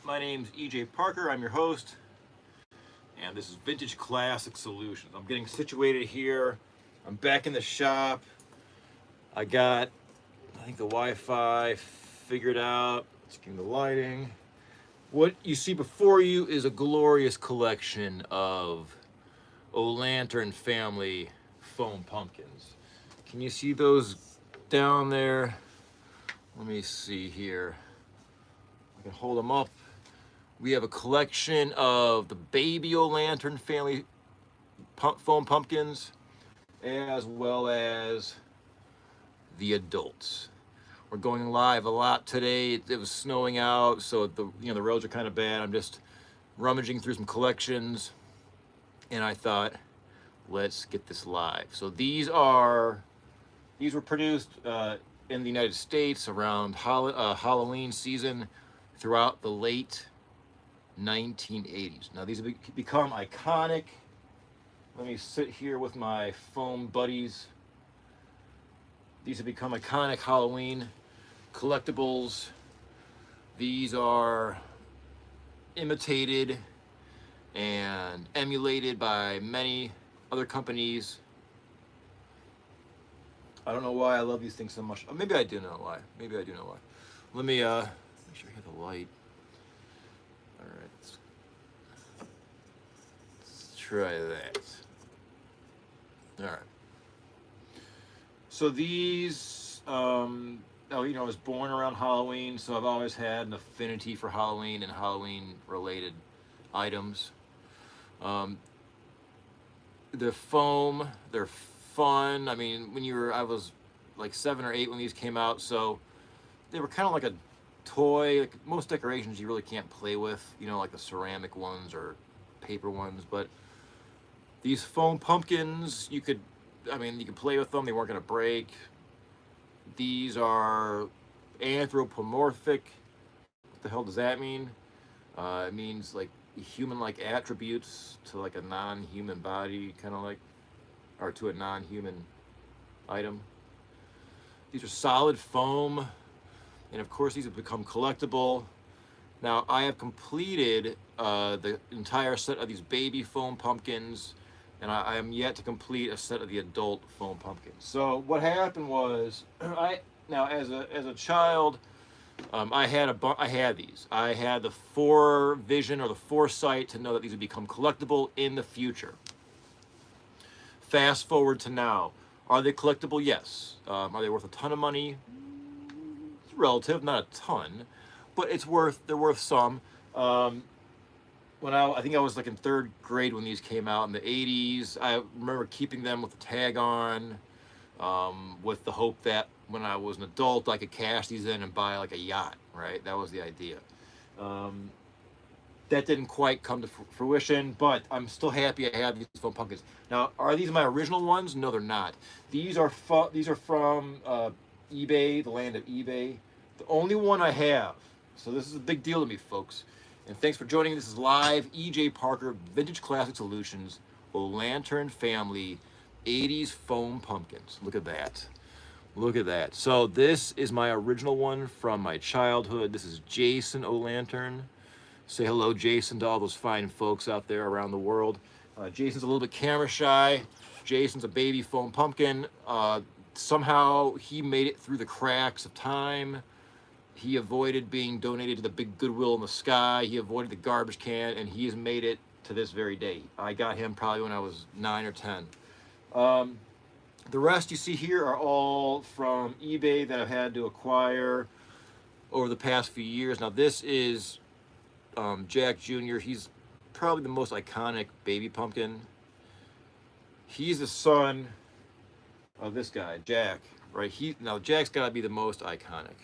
My name's EJ Parker. I'm your host, and this is Vintage Classic Solutions. I'm getting situated here. I'm back in the shop. I got, I think, the Wi-Fi figured out. It's getting the lighting. What you see before you is a glorious collection of O'Lantern family foam pumpkins. Can you see those down there? Let me see here. I can hold them up. We have a collection of the baby O'Lantern family foam pumpkins, as well as the adults. We're going live a lot today. It was snowing out, so the roads are kind of bad. I'm just rummaging through some collections, and I thought, let's get this live. So these were produced in the United States around Halloween season throughout the late 1980s. Now these have become iconic. Let me sit here with my foam buddies. These have become iconic Halloween collectibles. These are imitated and emulated by many other companies. I don't know why I love these things so much. Maybe I do know why. Let me make sure I hit the light. All right, let's try that. All right. So these, I was born around Halloween, so I've always had an affinity for Halloween and Halloween-related items. The foam, they're fun. I mean, I was like 7 or 8 when these came out, so they were kind of like a toy. Like most decorations you really can't play with, like the ceramic ones or paper ones, but these foam pumpkins, you could play with them. They weren't going to break. These are anthropomorphic. What the hell does that mean? It means like human-like attributes to like a non-human body, kind of like, or to a non-human item. These are solid foam, and of course these have become collectible. Now I have completed the entire set of these baby foam pumpkins, and I am yet to complete a set of the adult foam pumpkins. So what happened was, as a child, I had these. I had the vision or the foresight to know that these would become collectible in the future. Fast forward to now. Are they collectible? Yes. Are they worth a ton of money? It's relative, not a ton, but they're worth some. I think I was like in 3rd grade when these came out in the 80s. I remember keeping them with the tag on, with the hope that when I was an adult, I could cash these in and buy like a yacht, right? That was the idea. That didn't quite come to fruition, but I'm still happy I have these foam pumpkins. Now, are these my original ones? No, they're not. These are from eBay, the land of eBay. The only one I have. So this is a big deal to me, folks. And thanks for joining. This is live. EJ Parker, Vintage Classic Solutions, O'Lantern family, 80s foam pumpkins. Look at that. Look at that. So this is my original one from my childhood. This is Jason O'Lantern. Say hello, Jason, to all those fine folks out there around the world. Jason's a little bit camera shy. Jason's a baby foam pumpkin. Somehow he made it through the cracks of time. He avoided being donated to the big Goodwill in the sky. He avoided the garbage can, and he has made it to this very day. I got him probably when I was 9 or 10. The rest you see here are all from eBay that I've had to acquire over the past few years. Now this is Jack Jr. He's probably the most iconic baby pumpkin. He's the son of this guy, Jack, right? Now Jack's got to be the most iconic,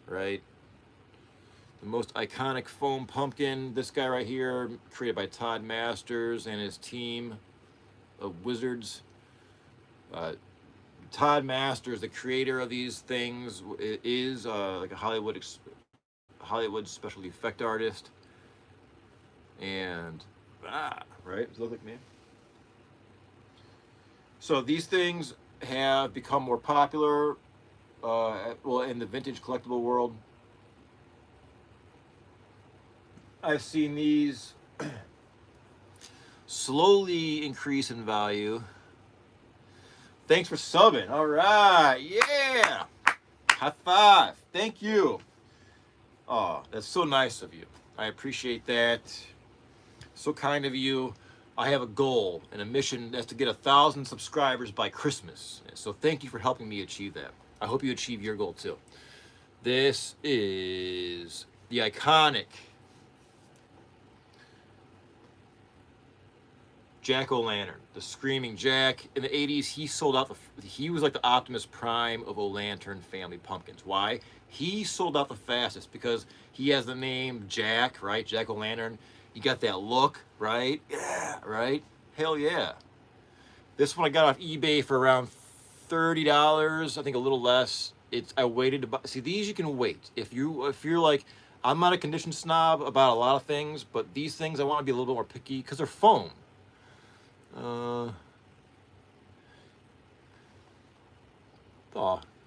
right? The most iconic foam pumpkin. This guy right here, created by Todd Masters and his team of wizards. Todd Masters, the creator of these things, is like a Hollywood special effect artist, and right, does it look like me? So these things have become more popular, in the vintage collectible world. I've seen these slowly increase in value. Thanks for subbing. All right. Yeah. High five. Thank you. Oh, that's so nice of you. I appreciate that. So kind of you. I have a goal and a mission that's to get 1,000 subscribers by Christmas. So thank you for helping me achieve that. I hope you achieve your goal too. This is the iconic Jack-O-Lantern, the Screaming Jack. In the 80s, he sold out. He was like the Optimus Prime of O-Lantern family pumpkins. Why? He sold out the fastest because he has the name Jack, right? Jack-O-Lantern. You got that look, right? Yeah, right? Hell yeah. This one I got off eBay for around $30. I think a little less. I waited to buy. See, these you can wait. If you're like, I'm not a condition snob about a lot of things, but these things I want to be a little bit more picky because they're foam. Oh,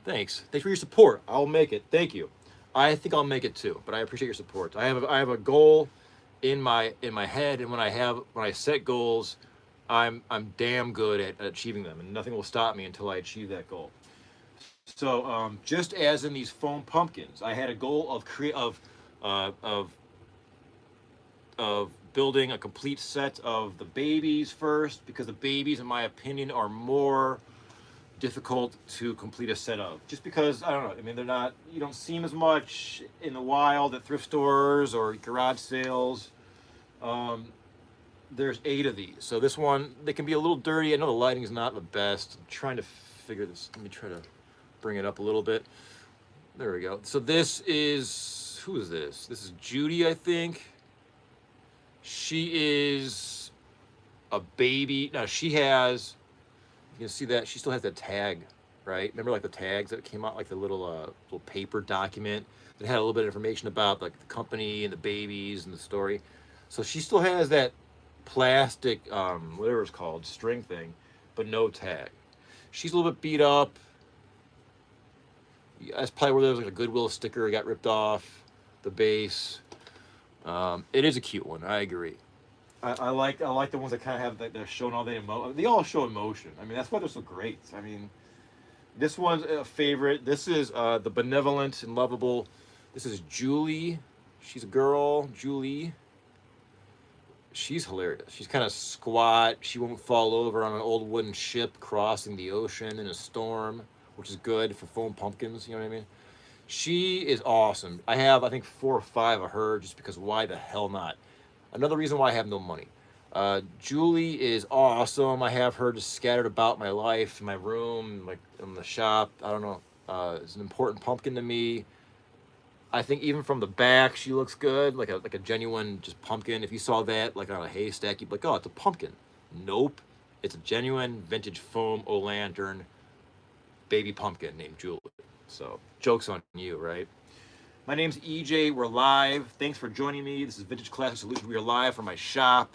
thanks. Thanks for your support. I'll make it. Thank you. I think I'll make it too, but I appreciate your support. I have a goal in my head, and when I set goals, I'm damn good at achieving them, and nothing will stop me until I achieve that goal. So just as in these foam pumpkins, I had a goal of building a complete set of the babies first, because the babies, in my opinion, are more difficult to complete a set of. Just because, I don't know, I mean, you don't see them as much in the wild at thrift stores or garage sales. There's 8 of these. So this one, they can be a little dirty. I know the lighting's not the best. I'm trying to figure this. Let me try to bring it up a little bit. There we go. So this is, who is this? This is Judy, I think. She is a baby. Now she has, you can see that she still has that tag, right? Remember like the tags that came out, like the little paper document that had a little bit of information about like the company and the babies and the story. So she still has that plastic, whatever it's called, string thing, but no tag. She's a little bit beat up. That's probably where there was like a Goodwill sticker got ripped off the base. It is a cute one. I agree. I like the ones that kind of have they're showing all the emotion. They all show emotion. I mean, that's why they're so great. I mean, this one's a favorite. This is the benevolent and lovable. This is Julie. She's a girl. Julie. She's hilarious. She's kind of squat. She won't fall over on an old wooden ship crossing the ocean in a storm, which is good for foam pumpkins. You know what I mean? She is awesome. I have, I think, 4 or 5 of her just because why the hell not? Another reason why I have no money. Julie is awesome. I have her just scattered about my life, in my room, like in the shop. I don't know. It's an important pumpkin to me. I think even from the back, she looks good, like a genuine just pumpkin. If you saw that like on a haystack, you'd be like, oh, it's a pumpkin. Nope. It's a genuine vintage foam O-Lantern baby pumpkin named Julie. So, joke's on you, right? My name's EJ. We're live. Thanks for joining me. This is Vintage Classic Solutions. We are live from my shop.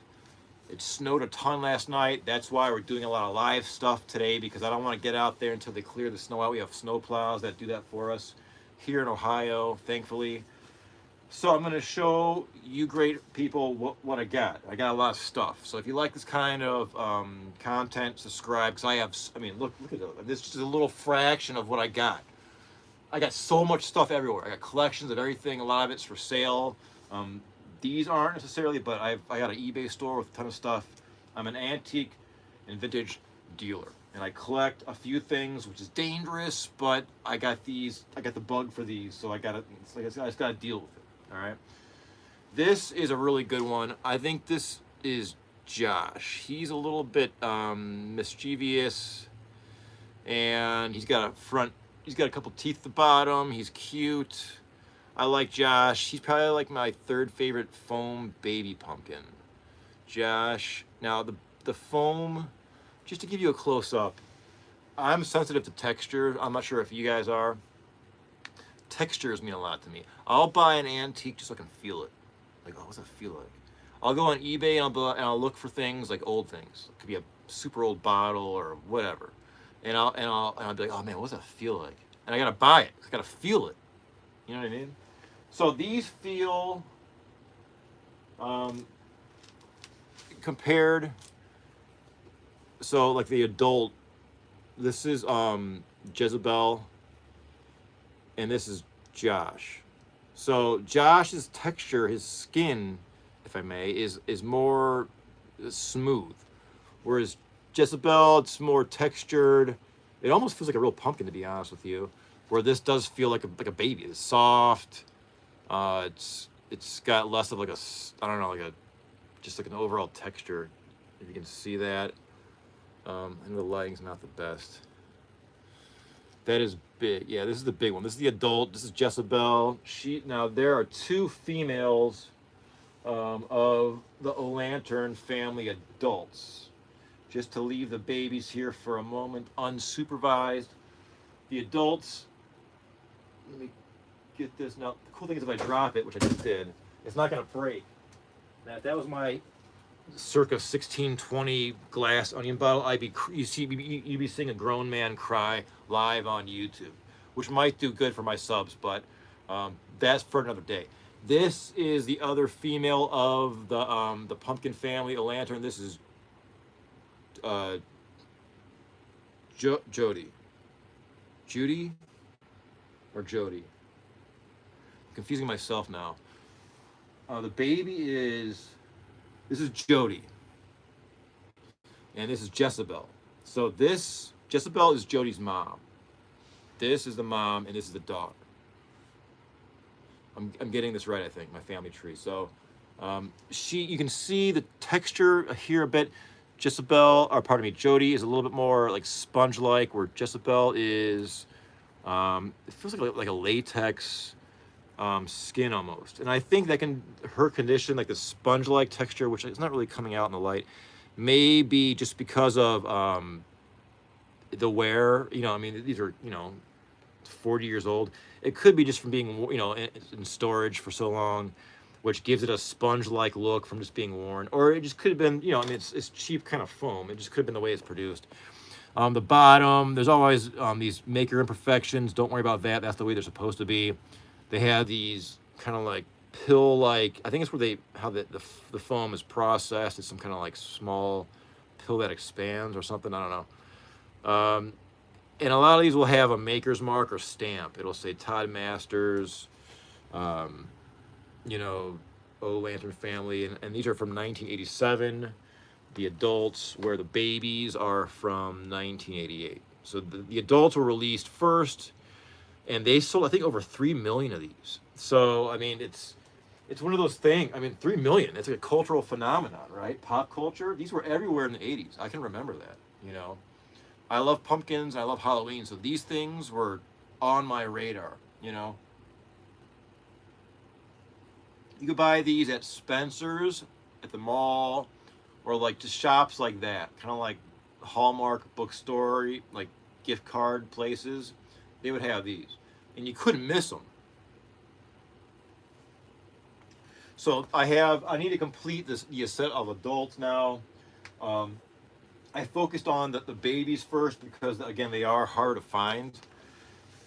It snowed a ton last night. That's why we're doing a lot of live stuff today, because I don't want to get out there until they clear the snow out. We have snow plows that do that for us here in Ohio, thankfully. So I'm going to show you great people what I got. I got a lot of stuff. So if you like this kind of content, subscribe, because look at that. This is just a little fraction of what I got. I got so much stuff everywhere. I got collections of everything. A lot of it's for sale. These aren't necessarily, but I got an eBay store with a ton of stuff. I'm an antique and vintage dealer, and I collect a few things, which is dangerous, but I got these. I got the bug for these, so I just got to deal with it. All right. This is a really good one. I think this is Josh. He's a little bit mischievous, and he's got a couple teeth at the bottom. He's cute. I like Josh. He's probably like my 3rd favorite foam baby pumpkin. Josh. Now the foam, just to give you a close up, I'm sensitive to texture. I'm not sure if you guys are. Textures mean a lot to me. I'll buy an antique just so I can feel it. Like, oh, what's that feel like? I'll go on eBay and I'll look for things like old things. It could be a super old bottle or whatever. And I'll be like, oh man, what's that feel like? And I gotta buy it. I gotta feel it. You know what I mean? So these feel Compared, so like the adult, this is Jezebel, and this is Josh. So Josh's texture, his skin, if I may, is more smooth, whereas Jezebel, it's more textured. It almost feels like a real pumpkin, to be honest with you. Where this does feel like a baby. It's soft. It's got less of like a, I don't know, like a, just like an overall texture. If you can see that. And the lighting's not the best. That is big. Yeah, this is the big one. This is the adult. This is Jezebel. Now there are two females of the Lantern family adults. Just to leave the babies here for a moment unsupervised. The adults, let me get this. Now, the cool thing is if I drop it, which I just did, it's not going to break. Now, if that was my circa 1620 glass onion bottle, you'd be seeing a grown man cry live on YouTube, which might do good for my subs, but that's for another day. This is the other female of the pumpkin family, a lantern. This is Judy or Jody. I'm confusing myself now. The baby this is Jody, and this is Jezebel. So this Jezebel is Jody's mom. This is the mom, and this is the daughter. I'm getting this right, I think. My family tree. So you can see the texture here a bit. Jody is a little bit more like sponge-like, where Jezebel is, it feels like a latex skin almost. And I think that her condition, like the sponge-like texture, which is not really coming out in the light, may be just because of the wear. I mean, these are, 40 years old. It could be just from being, in storage for so long, which gives it a sponge-like look from just being worn. Or it just could have been, it's cheap kind of foam. It just could have been the way it's produced. The bottom, there's always these maker imperfections. Don't worry about that. That's the way they're supposed to be. They have these kind of like pill-like, I think it's where how the foam is processed. It's some kind of like small pill that expands or something. I don't know. And a lot of these will have a maker's mark or stamp. It'll say Todd Masters, Lantern family, and these are from 1987. The adults, where the babies are from 1988. So the adults were released first, and they sold, I think, over 3 million of these. So I mean, it's one of those things. I mean, 3 million. It's like a cultural phenomenon, right? Pop culture. These were everywhere in the 80s. I can remember that. I love pumpkins. I love Halloween. So these things were on my radar. You could buy these at Spencer's, at the mall, or like just shops like that, kind of like Hallmark bookstore, like gift card places. They would have these, and you couldn't miss them. So I need to complete the set of adults now. I focused on the babies first because, again, they are hard to find.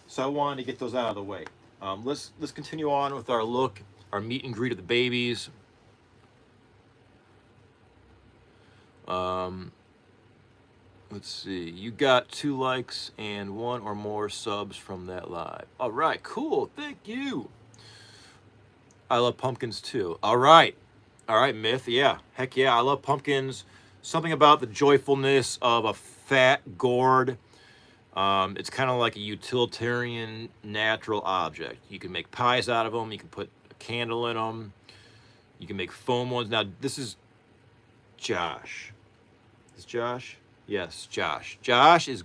So I wanted to get those out of the way. Let's continue on with our meet and greet of the babies. Let's see. You got 2 likes and 1 or more subs from that live. All right, cool. Thank you. I love pumpkins too. All right, Myth. Yeah, heck yeah. I love pumpkins. Something about the joyfulness of a fat gourd. It's kind of like a utilitarian natural object. You can make pies out of them. You can put a candle in them. You can make foam ones. Now, this is Josh. Is Josh? Yes, Josh. Is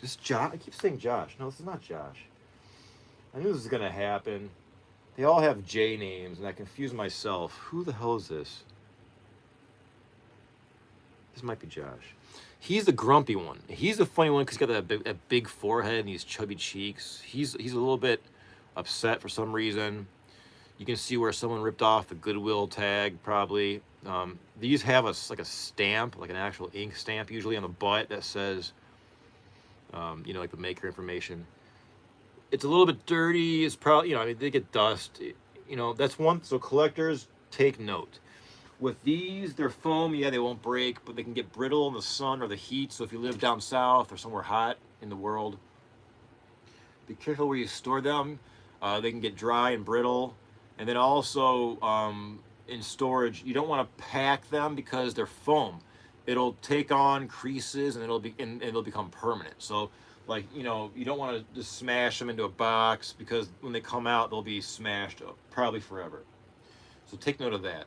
this Josh? I keep saying Josh. No, this is not Josh. I knew this was going to happen. They all have J names, and I confuse myself. Who the hell is this? This might be Josh. He's the grumpy one. He's the funny one because he's got that big forehead and these chubby cheeks. He's a little bit upset for some reason. You can see where someone ripped off the Goodwill tag, probably. These have like a stamp, like an actual ink stamp, usually on the butt that says, like the maker information. It's a little bit dirty. It's probably, they get dust. That's one. So collectors, take note. With these, they're foam. Yeah, they won't break, but they can get brittle in the sun or the heat. So if you live down south or somewhere hot in the world, be careful where you store them. They can get dry and brittle. And then also in storage, you don't want to pack them because they're foam. It'll take on creases and it'll become permanent. So like, you know, you don't want to just smash them into a box because when they come out, they'll be smashed up, probably forever. So take note of that.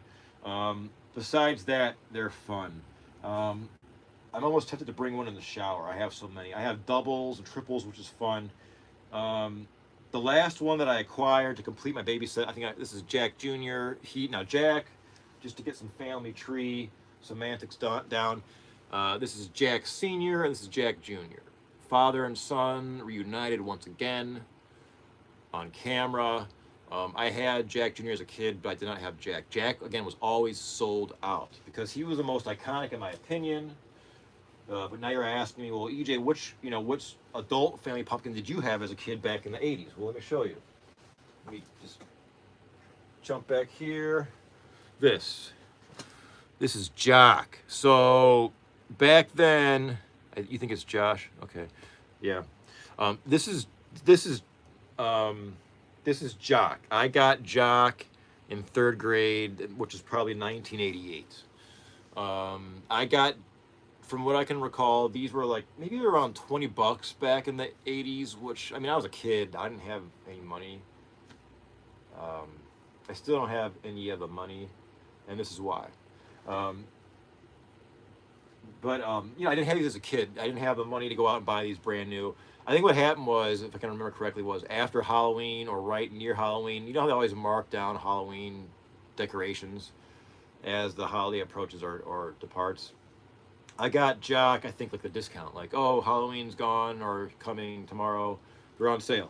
Besides that, they're fun. Um, I'm almost tempted to bring one in the shower. I have so many. I have doubles and triples, which is fun. Um, the last one that I acquired to complete my baby set, this is Jack Jr. Now Jack, just to get some family tree semantics down. This is Jack Sr. and this is Jack Jr. Father and son reunited once again on camera. I had Jack Jr. as a kid, but I did not have Jack. Jack, again, was always sold out because he was the most iconic in my opinion. But now you're asking me, well, EJ, which adult family pumpkin did you have as a kid back in the 80s? Well, let me show you. Let me just jump back here. This is Jock. So back then, you think it's Josh? Okay, yeah. This is Jock. I got Jock in 3rd grade, which is probably 1988. I got, from what I can recall, these were like maybe around $20 back in the 80s, which, I mean, I was a kid. I didn't have any money. I still don't have any of the money, and this is why. You know, I didn't have these as a kid. I didn't have the money to go out and buy these brand new. I think what happened was, if I can remember correctly, was after Halloween or right near Halloween, you know how they always mark down Halloween decorations as the holiday approaches or departs? I got Jock, I think, like the discount, like, oh, Halloween's gone or coming tomorrow, they're on sale.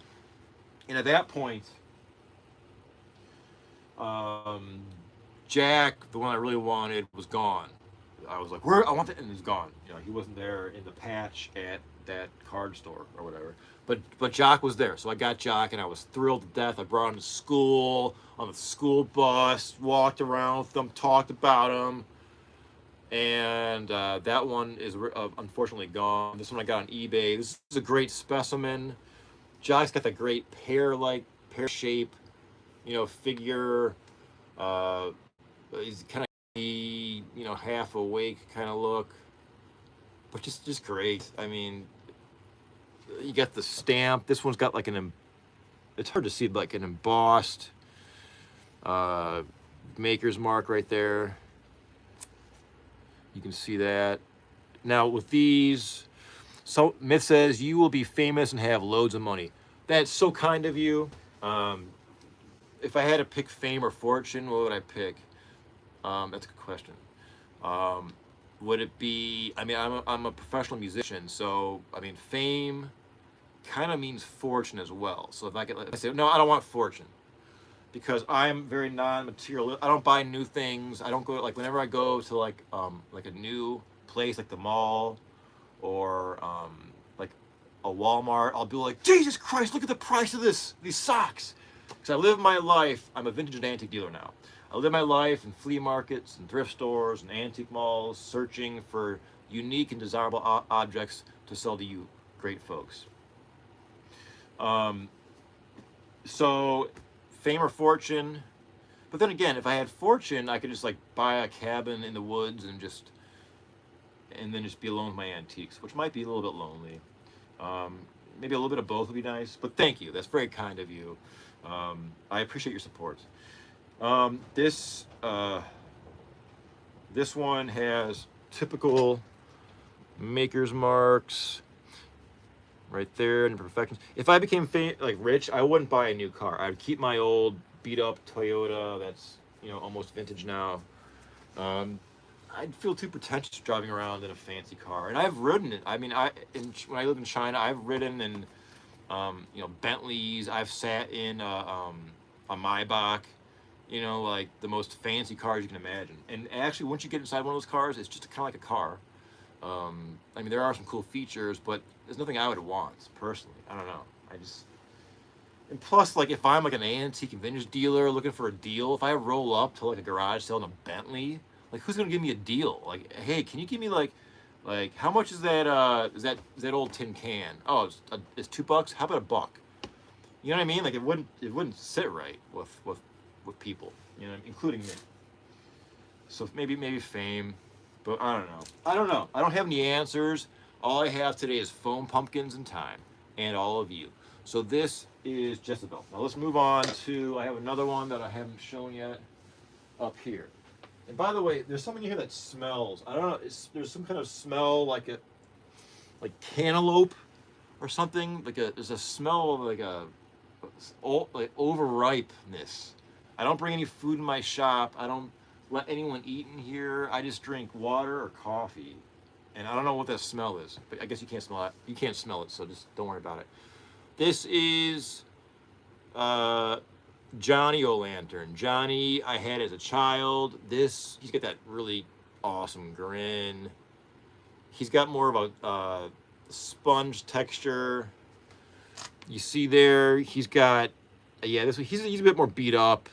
And at that point, Jack, the one I really wanted, was gone. I was like, where? I want that, and he's gone. You know, he wasn't there in the patch at that card store or whatever. But Jock was there, so I got Jock, and I was thrilled to death. I brought him to school on the school bus, walked around with them, talked about him, and that one is unfortunately gone. This one I got on eBay. This is a great specimen. Jock's got the great pear shape, you know, figure. He's kind of, you know, half awake kind of look, but just great. I mean, you got the stamp. This one's got like it's hard to see, like an embossed maker's mark right there. You can see that. Now with these, so Myth says you will be famous and have loads of money. That's so kind of you. If I had to pick fame or fortune, what would I pick? That's a good question. Would it be? I mean, I'm a professional musician, so I mean, fame kind of means fortune as well. So if I say no, I don't want fortune because I'm very non-material. I don't buy new things. I don't go like whenever I go to like a new place like the mall or like a Walmart, I'll be like, Jesus Christ, look at the price of these socks. Because I live my life. I'm a vintage and antique dealer now. I live my life in flea markets and thrift stores and antique malls, searching for unique and desirable objects to sell to you great folks. So, fame or fortune. But then again, if I had fortune, I could just like buy a cabin in the woods and then just be alone with my antiques, which might be a little bit lonely. Maybe a little bit of both would be nice. But thank you. That's very kind of you. I appreciate your support. This one has typical maker's marks right there and imperfections. If I became rich, I wouldn't buy a new car. I'd keep my old beat up Toyota that's, you know, almost vintage now. I'd feel too pretentious driving around in a fancy car, and I've ridden it. I mean, when I lived in China, I've ridden in you know, Bentleys. I've sat in a Maybach. You know, like the most fancy cars you can imagine. And actually, once you get inside one of those cars, it's just kind of like a car. I mean, there are some cool features, but there's nothing I would want personally. I don't know. And plus, like, if I'm like an antique and vintage dealer looking for a deal, if I roll up to like a garage sale in a Bentley, like, who's gonna give me a deal? Like, hey, can you give me like how much is that? Is that old tin can? Oh, it's $2. How about a buck? You know what I mean? Like, it wouldn't sit right with people, you know, including me. So maybe fame, but I don't know. I don't know. I don't have any answers. All I have today is foam pumpkins and time, and all of you. So this is Jezebel. Now let's move on to. I have another one that I haven't shown yet up here. And by the way, there's something here that smells. I don't know. There's some kind of smell like cantaloupe or something. There's a smell of like overripeness. I don't bring any food in my shop. I don't let anyone eat in here. I just drink water or coffee. And I don't know what that smell is, but I guess you can't smell it. You can't smell it, so just don't worry about it. This is Johnny O'Lantern. Johnny, I had as a child. He's got that really awesome grin. He's got more of a sponge texture. You see there, he's got, he's a bit more beat up.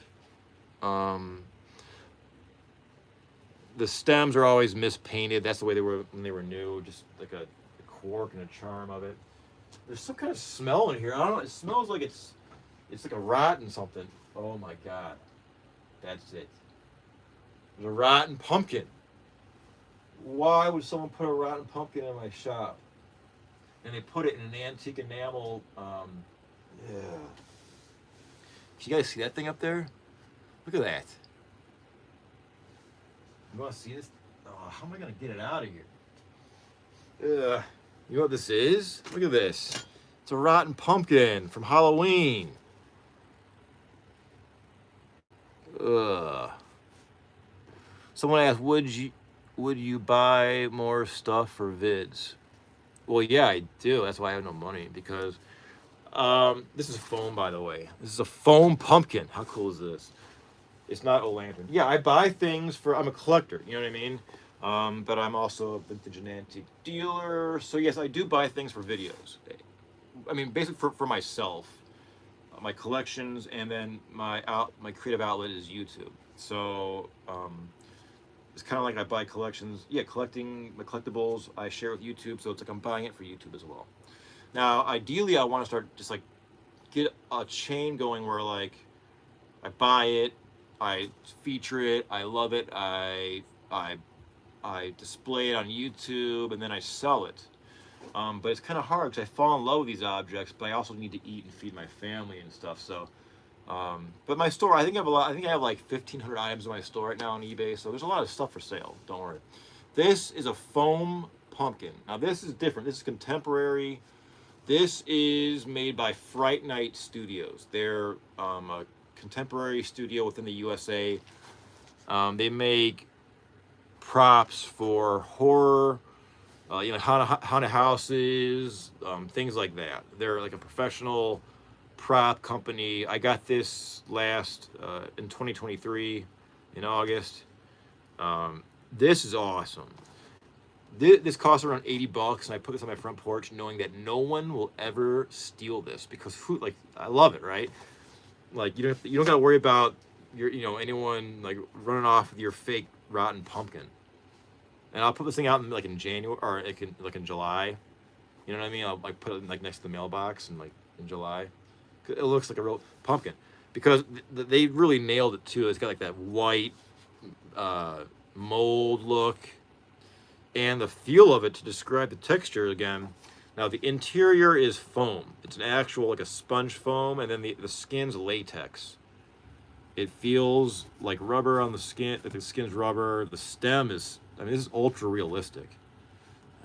The stems are always mispainted. That's the way they were when they were new, just like a cork and a charm of it. There's some kind of smell in here. I don't know. It smells like it's like a rotten something. Oh my God. That's it. There's a rotten pumpkin. Why would someone put a rotten pumpkin in my shop? And they put it in an antique enamel. Yeah. Can you guys see that thing up there? Look at that. You want to see this? Oh, how am I going to get it out of here? You know what this is? Look at this. It's a rotten pumpkin from Halloween. Ugh. Someone asked, would you buy more stuff for vids? Well, yeah, I do. That's why I have no money, because this is foam, by the way. This is a foam pumpkin. How cool is this? It's not a lantern. Yeah, I buy things I'm a collector, you know what I mean? But I'm also a vintage and antique dealer. So yes, I do buy things for videos. I mean, basically for myself, my collections, and then my creative outlet is YouTube. So it's kind of like I buy collections. Yeah, collecting the collectibles I share with YouTube. So it's like I'm buying it for YouTube as well. Now, ideally, I want to start just like get a chain going where like I buy it, I feature it, I love it, I display it on YouTube, and then I sell it. But it's kind of hard because I fall in love with these objects, but I also need to eat and feed my family and stuff. So, but my store, I think I have a lot. I think I have like 1,500 items in my store right now on eBay. So there's a lot of stuff for sale. Don't worry. This is a foam pumpkin. Now this is different. This is contemporary. This is made by Fright Night Studios. They're a contemporary studio within the USA. They make props for horror, haunted houses, things like that. They're like a professional prop company. I got this in 2023 in August. This is awesome. This costs around $80, and I put this on my front porch knowing that no one will ever steal this, because I love it, right? Like you don't got to worry about anyone like running off with your fake rotten pumpkin. And I'll put this thing out in January, or in July. You know what I mean? I'll like put it like next to the mailbox and like in July. It looks like a real pumpkin, because they really nailed it too. It's got like that white mold look, and the feel of it, to describe the texture again. Now the interior is foam. It's an actual like a sponge foam, and then the skin's latex. It feels like rubber on the skin. The skin's rubber. The stem is. I mean, this is ultra realistic.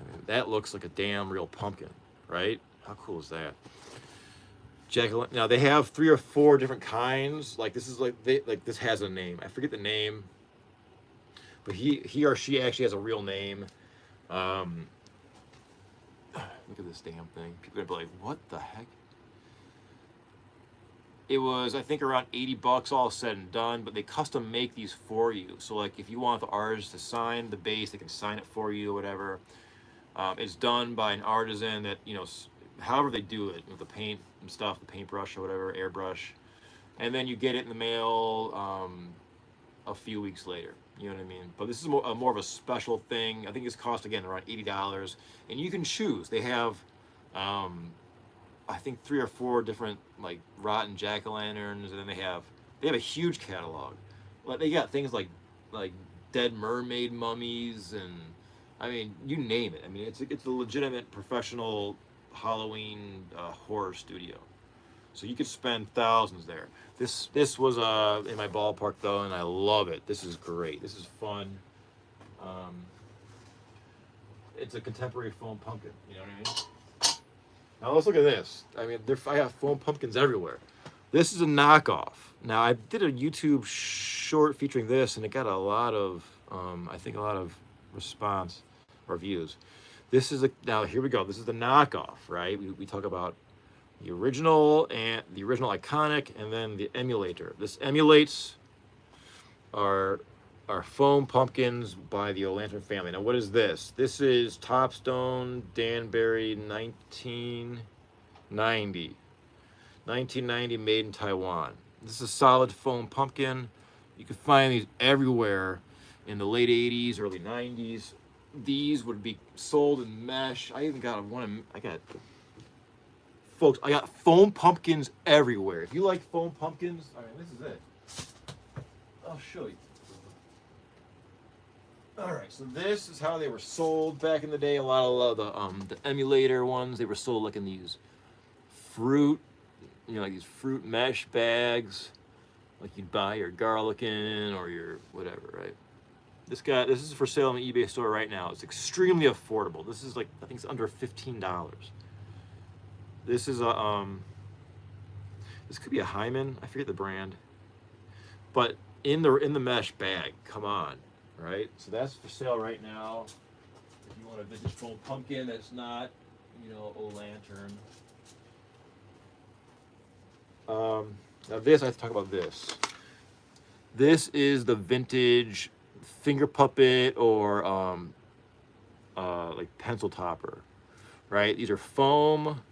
I mean, that looks like a damn real pumpkin, right? How cool is that? Now they have 3 or 4 different kinds. Like this is this has a name. I forget the name, but he or she actually has a real name. Look at this damn thing. People are gonna be like, "What the heck?" It was, I think, around $80 all said and done, but they custom make these for you. So like if you want the artist to sign the base, they can sign it for you or whatever. It's done by an artisan that, however they do it with the paint and stuff, the paintbrush or whatever, airbrush, and then you get it in the mail a few weeks later. You know what I mean? But this is more of a special thing. I think it's cost again around $80, and you can choose. They have, I think 3 or 4 different like rotten jack o' lanterns, and then they have a huge catalog. Like they got things like dead mermaid mummies, and I mean you name it. I mean it's a legitimate professional Halloween horror studio. So you could spend thousands there. This was in my ballpark though, and I love it. This is great. This is fun. Um, it's a contemporary foam pumpkin. You know what I mean? Now let's look at this. I mean, I have foam pumpkins everywhere. This is a knockoff. Now I did a YouTube short featuring this, and it got a lot of, I think a lot of response or views. Now here we go. This is the knockoff, right? We talk about the original iconic, and then the emulator. This emulates our foam pumpkins by the O'Lantern family. Now what is this? This is Topstone Danbury 1990 made in Taiwan. This is a solid foam pumpkin. You can find these everywhere in the late 80s, early 90s. These would be sold in mesh. I even got one. Folks, I got foam pumpkins everywhere. If you like foam pumpkins, I mean, this is it. I'll show you. All right, so this is how they were sold back in the day. A lot of the emulator ones, they were sold like in these fruit, like these fruit mesh bags, like you'd buy your garlic in or your whatever, right? This is for sale on the eBay store right now. It's extremely affordable. This is like, I think it's under $15. This is this could be a Hyman. I forget the brand, but in the mesh bag. Come on, right? So that's for sale right now. If you want a vintage foam pumpkin that's not, O'Lantern. Now this, I have to talk about this. This is the vintage finger puppet or like pencil topper, right? These are foam,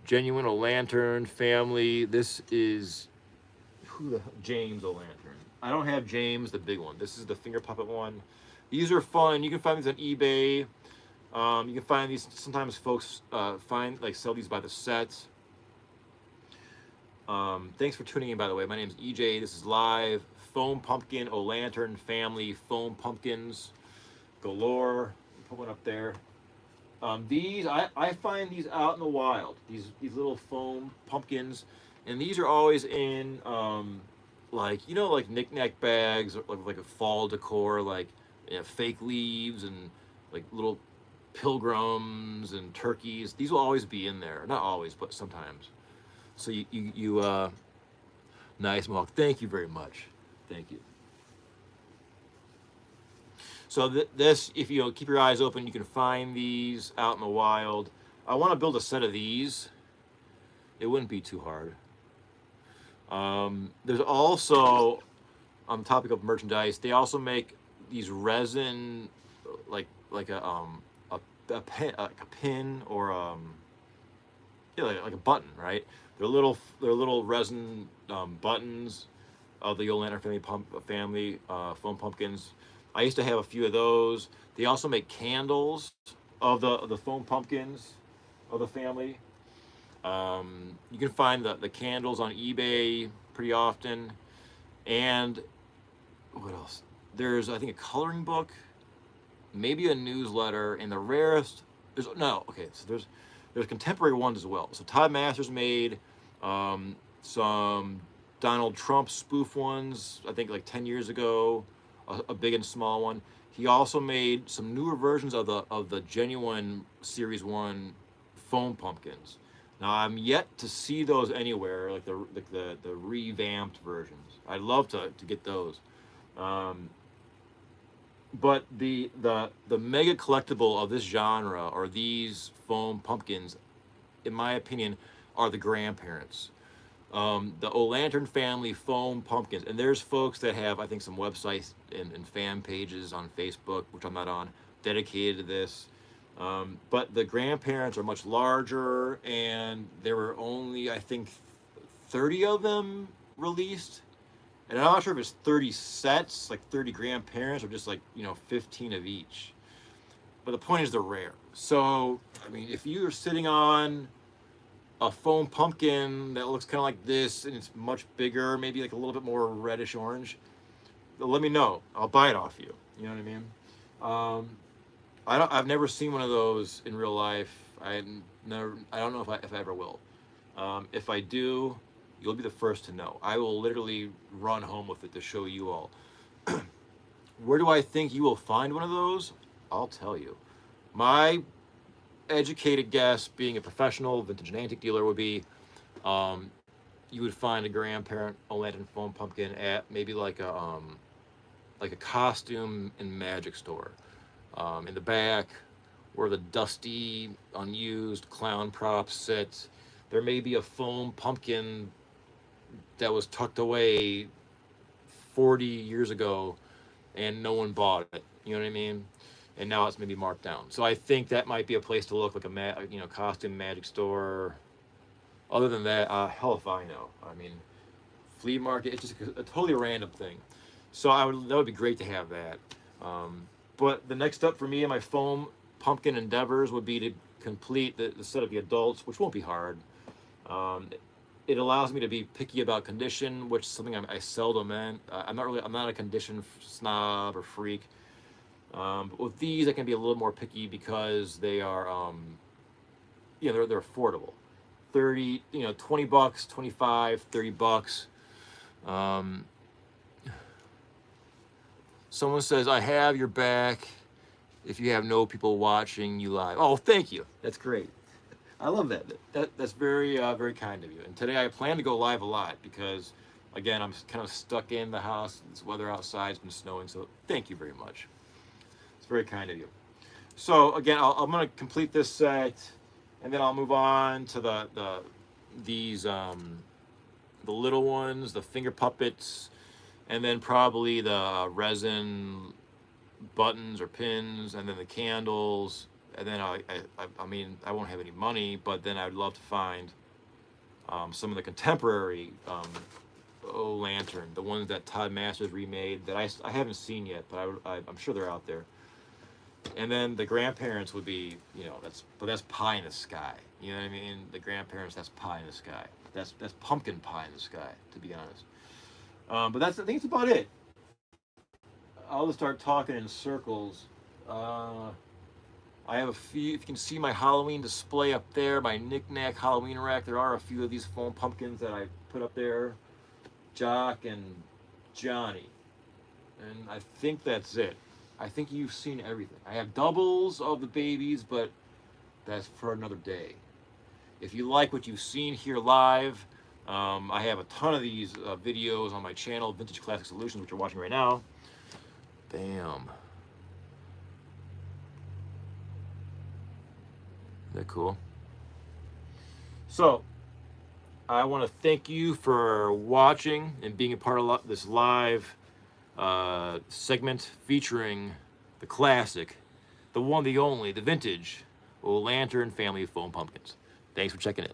genuine O'Lantern family. This is James O'Lantern. I don't have James, the big one. This is the finger puppet one. These are fun. You can find these on eBay. You can find these. Sometimes folks sell these by the set. Thanks for tuning in, by the way. My name is EJ. This is live. Foam pumpkin, O'Lantern family, foam pumpkins galore. Put one up there. These I find these out in the wild. These little foam pumpkins, and these are always in like knick-knack bags, or like a fall decor, like fake leaves and like little pilgrims and turkeys. These will always be in there. Not always, but sometimes. So you nice, Mohawk. Thank you very much. Thank you. So this, if you keep your eyes open, you can find these out in the wild. I want to build a set of these. It wouldn't be too hard. There's also, on the topic of merchandise, they also make these resin, like a pin or like a button, right? They're little resin buttons of the O'Lantern family foam pumpkins. I used to have a few of those. They also make candles of the foam pumpkins of the family. You can find the candles on eBay pretty often. And what else? There's, I think, a coloring book, maybe a newsletter, and the rarest, so there's contemporary ones as well. So Todd Masters made some Donald Trump spoof ones, I think like 10 years ago, a big and small one. He also made some newer versions of the genuine Series 1 foam pumpkins. Now I'm yet to see those anywhere, like the revamped versions. I'd love to get those. But the mega collectible of this genre, or these foam pumpkins, in my opinion, are the grandparents. The O'Lantern family foam pumpkins. And there's folks that have, I think, some websites and fan pages on Facebook, which I'm not on, dedicated to this. But the grandparents are much larger, and there were only, I think, 30 of them released. And I'm not sure if it's 30 sets, like 30 grandparents, or just like, 15 of each. But the point is they're rare. So, I mean, if you're sitting on a foam pumpkin that looks kind of like this and it's much bigger, maybe like a little bit more reddish orange, let me know. I'll buy it off you. You know what I mean? I've never seen one of those in real life. I don't know if I ever will. If I do, you'll be the first to know. I will literally run home with it to show you all. Where do I think you will find one of those? I'll tell you. My educated guess, being a professional vintage and antique dealer, would be you would find a grandparent O'Lantern foam pumpkin at maybe like a costume and magic store. In the back, where the dusty, unused clown props sit, there may be a foam pumpkin that was tucked away 40 years ago and no one bought it. You know what I mean? And now it's maybe marked down. So I think that might be a place to look, like a costume magic store. Other than that, hell if I know. I mean, flea market, it's just a totally random thing. So that would be great to have that. But the next step for me and my foam pumpkin endeavors would be to complete the set of the adults, which won't be hard. It allows me to be picky about condition, which is something I seldom am. I'm not a condition snob or freak. But with these, I can be a little more picky because they are, they're affordable. 30, $20, 25, 30 bucks. Someone says, I have your back if you have no people watching you live. Oh, thank you. That's great. I love that. That's very, very kind of you. And today I plan to go live a lot because, again, I'm kind of stuck in the house. This weather outside has been snowing, so thank you very much. It's very kind of you. So again, I'm going to complete this set, and then I'll move on to the little ones, the finger puppets, and then probably the resin buttons or pins, and then the candles. And then I mean, I won't have any money, but then I'd love to find some of the contemporary Lantern, the ones that Todd Masters remade that I haven't seen yet, but I'm sure they're out there. And then the grandparents would be, that's pie in the sky. You know what I mean? The grandparents, that's pie in the sky. That's pumpkin pie in the sky, to be honest. But I think that's about it. I'll just start talking in circles. I have a few, if you can see my Halloween display up there, my knick-knack Halloween rack, there are a few of these foam pumpkins that I put up there. Jock and Johnny. And I think that's it. I think you've seen everything. I have doubles of the babies, but that's for another day. If you like what you've seen here live, I have a ton of these videos on my channel, Vintage Classic Solutions, which you're watching right now. Bam. Isn't that cool? So, I want to thank you for watching and being a part of this live segment featuring the classic, the one, the only, the vintage O'Lantern family of foam pumpkins. Thanks for checking in.